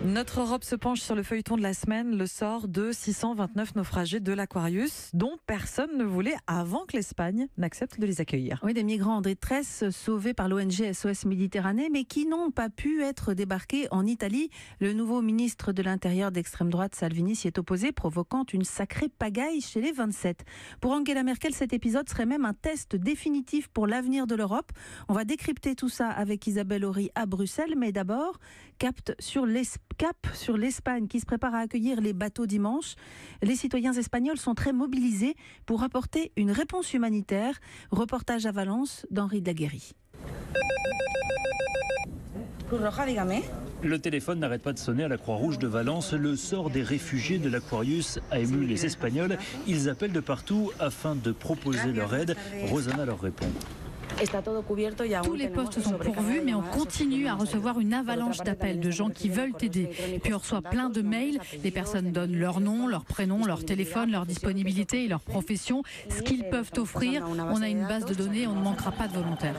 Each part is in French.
Notre Europe se penche sur le feuilleton de la semaine, le sort de 629 naufragés de l'Aquarius, dont personne ne voulait avant que l'Espagne n'accepte de les accueillir. Oui, des migrants en détresse sauvés par l'ONG SOS Méditerranée, mais qui n'ont pas pu être débarqués en Italie. Le nouveau ministre de l'Intérieur d'extrême droite, Salvini, s'y est opposé, provoquant une sacrée pagaille chez les 27. Pour Angela Merkel, cet épisode serait même un test définitif pour l'avenir de l'Europe. On va décrypter tout ça avec Isabelle Horry à Bruxelles, mais d'abord, cap sur l'Espagne qui se prépare à accueillir les bateaux dimanche. Les citoyens espagnols sont très mobilisés pour apporter une réponse humanitaire. Reportage à Valence d'Henri Daguerry. Le téléphone n'arrête pas de sonner à la Croix-Rouge de Valence. Le sort des réfugiés de l'Aquarius a ému les Espagnols. Ils appellent de partout afin de proposer leur aide. Rosanna leur répond. Tous les postes sont pourvus, mais on continue à recevoir une avalanche d'appels de gens qui veulent aider. Puis on reçoit plein de mails. Les personnes donnent leur nom, leur prénom, leur téléphone, leur disponibilité et leur profession, ce qu'ils peuvent offrir. On a une base de données, on ne manquera pas de volontaires.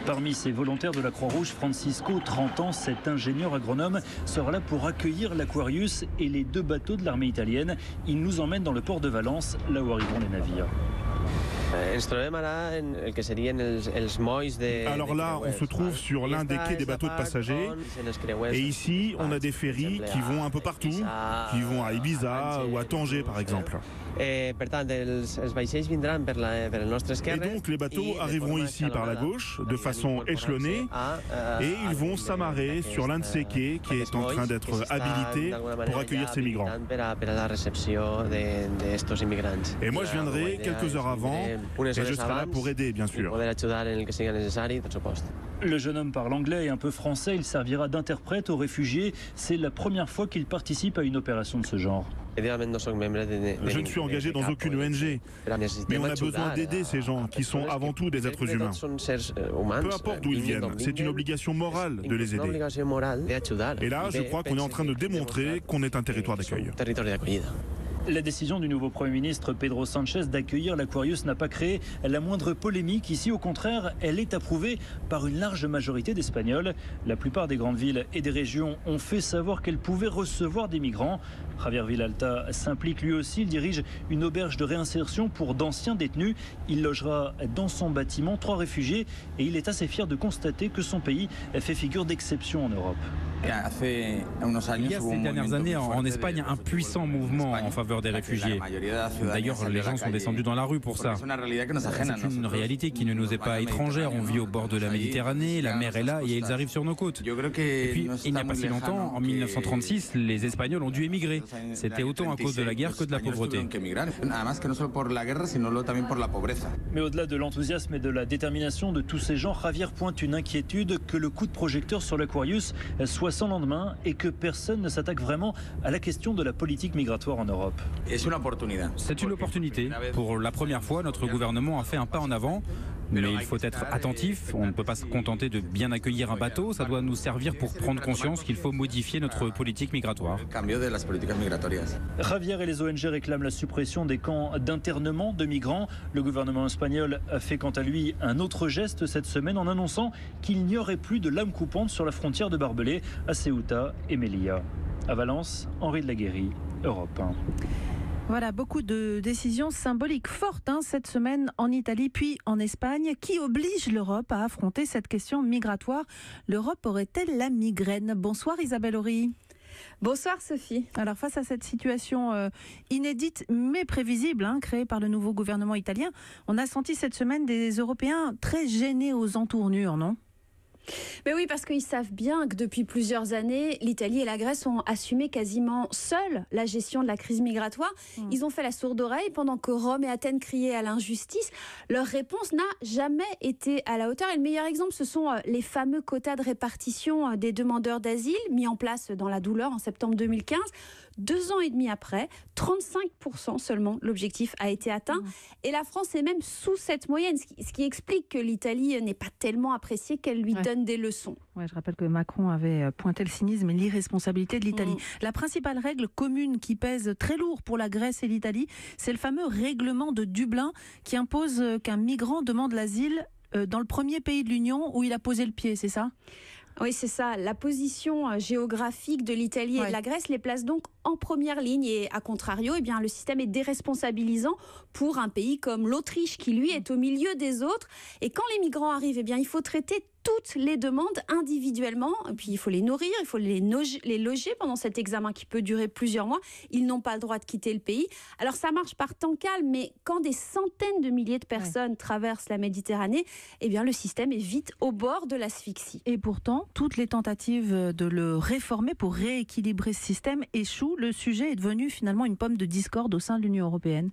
Parmi ces volontaires de la Croix-Rouge, Francisco, 30 ans, cet ingénieur agronome, sera là pour accueillir l'Aquarius et les 2 bateaux de l'armée italienne. Il nous emmène dans le port de Valence, là où arriveront les navires. Alors là, on se trouve sur l'un des quais des bateaux de passagers. Et ici, on a des ferries qui vont un peu partout, qui vont à Ibiza ou à Tanger par exemple. Et donc les bateaux arriveront ici par la gauche, de façon échelonnée, et ils vont s'amarrer sur l'un de ces quais qui est en train d'être habilité pour accueillir ces migrants. Et moi je viendrai quelques heures avant, et je serai là pour aider bien sûr. Le jeune homme parle anglais et un peu français, il servira d'interprète aux réfugiés. C'est la première fois qu'il participe à une opération de ce genre. Je ne suis engagé dans aucune ONG, mais on a besoin d'aider ces gens qui sont avant tout des êtres humains. Peu importe d'où ils viennent, c'est une obligation morale de les aider. Et là, je crois qu'on est en train de démontrer qu'on est un territoire d'accueil. La décision du nouveau Premier ministre Pedro Sánchez d'accueillir l'Aquarius n'a pas créé la moindre polémique. Ici, au contraire, elle est approuvée par une large majorité d'Espagnols. La plupart des grandes villes et des régions ont fait savoir qu'elles pouvaient recevoir des migrants. Javier Vilalta s'implique lui aussi. Il dirige une auberge de réinsertion pour d'anciens détenus. Il logera dans son bâtiment 3 réfugiés et il est assez fier de constater que son pays fait figure d'exception en Europe. Il y a ces dernières années en Espagne un puissant mouvement en faveur des réfugiés. D'ailleurs, les gens sont descendus dans la rue pour ça. C'est une réalité qui ne nous est pas étrangère. On vit au bord de la Méditerranée, la mer est là et ils arrivent sur nos côtes. Et puis, il n'y a pas si longtemps, en 1936, les Espagnols ont dû émigrer. C'était autant à cause de la guerre que de la pauvreté. Mais au-delà de l'enthousiasme et de la détermination de tous ces gens, Javier pointe une inquiétude que le coup de projecteur sur l'Aquarius soit sans lendemain et que personne ne s'attaque vraiment à la question de la politique migratoire en Europe. C'est une opportunité. Pour la première fois, notre gouvernement a fait un pas en avant. Mais il faut être attentif. On ne peut pas se contenter de bien accueillir un bateau. Ça doit nous servir pour prendre conscience qu'il faut modifier notre politique migratoire. Javier et les ONG réclament la suppression des camps d'internement de migrants. Le gouvernement espagnol a fait quant à lui un autre geste cette semaine en annonçant qu'il n'y aurait plus de lames coupantes sur la frontière de Barbelé à Ceuta et Melilla. À Valence, Henri de Laguerry, Europe 1. Voilà, beaucoup de décisions symboliques fortes cette semaine en Italie puis en Espagne qui obligent l'Europe à affronter cette question migratoire. L'Europe aurait-elle la migraine? Bonsoir Isabelle Horry. Bonsoir Sophie. Alors face à cette situation inédite mais prévisible créée par le nouveau gouvernement italien, on a senti cette semaine des Européens très gênés aux entournures, non ? Mais oui, parce qu'ils savent bien que depuis plusieurs années, l'Italie et la Grèce ont assumé quasiment seuls la gestion de la crise migratoire. Ils ont fait la sourde oreille pendant que Rome et Athènes criaient à l'injustice. Leur réponse n'a jamais été à la hauteur. Et le meilleur exemple, ce sont les fameux quotas de répartition des demandeurs d'asile mis en place dans la douleur en septembre 2015. 2 ans et demi après, 35% seulement l'objectif a été atteint. Et la France est même sous cette moyenne, ce qui explique que l'Italie n'est pas tellement appréciée qu'elle lui donne des leçons. Ouais, je rappelle que Macron avait pointé le cynisme et l'irresponsabilité de l'Italie. La principale règle commune qui pèse très lourd pour la Grèce et l'Italie, c'est le fameux règlement de Dublin qui impose qu'un migrant demande l'asile dans le premier pays de l'Union où il a posé le pied, c'est ça ? Oui, c'est ça. La position géographique de l'Italie et de la Grèce les place donc en première ligne. Et à contrario, eh bien, le système est déresponsabilisant pour un pays comme l'Autriche qui, lui, est au milieu des autres. Et quand les migrants arrivent, eh bien, il faut traiter toutes les demandes individuellement. Et puis, il faut les nourrir, il faut les loger pendant cet examen qui peut durer plusieurs mois. Ils n'ont pas le droit de quitter le pays. Alors, ça marche par temps calme, mais quand des centaines de milliers de personnes traversent la Méditerranée, eh bien, le système est vite au bord de l'asphyxie. Et pourtant, toutes les tentatives de le réformer pour rééquilibrer ce système échouent. Le sujet est devenu finalement une pomme de discorde au sein de l'Union européenne.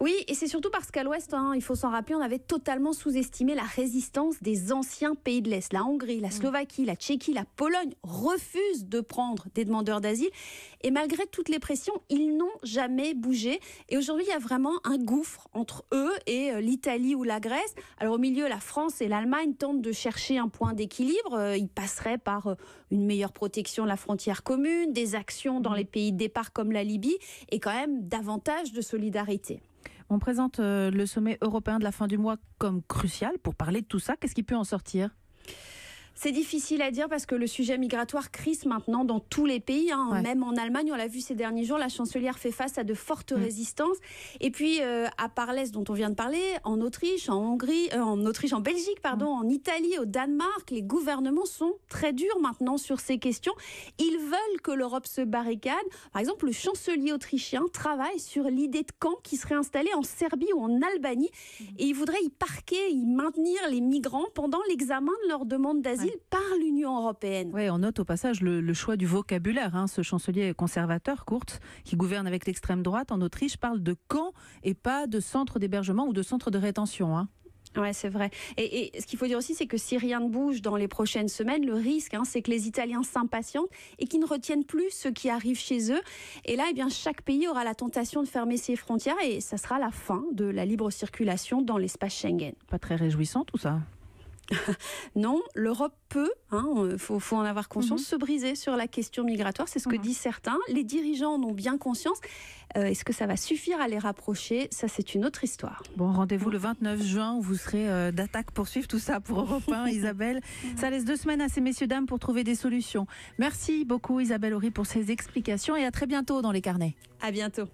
Oui, et c'est surtout parce qu'à l'Ouest, il faut s'en rappeler, on avait totalement sous-estimé la résistance des anciens pays de l'Est. La Hongrie, la Slovaquie, la Tchéquie, la Pologne refusent de prendre des demandeurs d'asile. Et malgré toutes les pressions, ils n'ont jamais bougé. Et aujourd'hui, il y a vraiment un gouffre entre eux et l'Italie ou la Grèce. Alors au milieu, la France et l'Allemagne tentent de chercher un point d'équilibre. Ils passeraient par une meilleure protection de la frontière commune, des actions dans les pays de départ comme la Libye et quand même davantage de solidarité. On présente le sommet européen de la fin du mois comme crucial pour parler de tout ça. Qu'est-ce qui peut en sortir ? C'est difficile à dire parce que le sujet migratoire crise maintenant dans tous les pays. Même en Allemagne, on l'a vu ces derniers jours, la chancelière fait face à de fortes résistances. Et puis, à part l'Est dont on vient de parler, en Autriche, en Belgique, en Italie, au Danemark, les gouvernements sont très durs maintenant sur ces questions. Ils veulent que l'Europe se barricade. Par exemple, le chancelier autrichien travaille sur l'idée de camp qui serait installé en Serbie ou en Albanie. Et il voudrait y parquer, y maintenir les migrants pendant l'examen de leur demande d'asile par l'Union européenne. Oui, on note au passage le choix du vocabulaire. Ce chancelier conservateur, Kurz, qui gouverne avec l'extrême droite en Autriche, parle de camp et pas de centre d'hébergement ou de centre de rétention. Oui, c'est vrai. Et ce qu'il faut dire aussi, c'est que si rien ne bouge dans les prochaines semaines, le risque, c'est que les Italiens s'impatientent et qu'ils ne retiennent plus ceux qui arrivent chez eux. Et là, chaque pays aura la tentation de fermer ses frontières et ça sera la fin de la libre circulation dans l'espace Schengen. Pas très réjouissant tout ça. Non, l'Europe peut, faut en avoir conscience, se briser sur la question migratoire. C'est ce que disent certains. Les dirigeants en ont bien conscience. Est-ce que ça va suffire à les rapprocher ? Ça, c'est une autre histoire. Bon, rendez-vous le 29 juin où vous serez d'attaque pour suivre tout ça pour Europe 1, Isabelle. Ça laisse 2 semaines à ces messieurs dames pour trouver des solutions. Merci beaucoup Isabelle Horry pour ces explications et à très bientôt dans les carnets. À bientôt.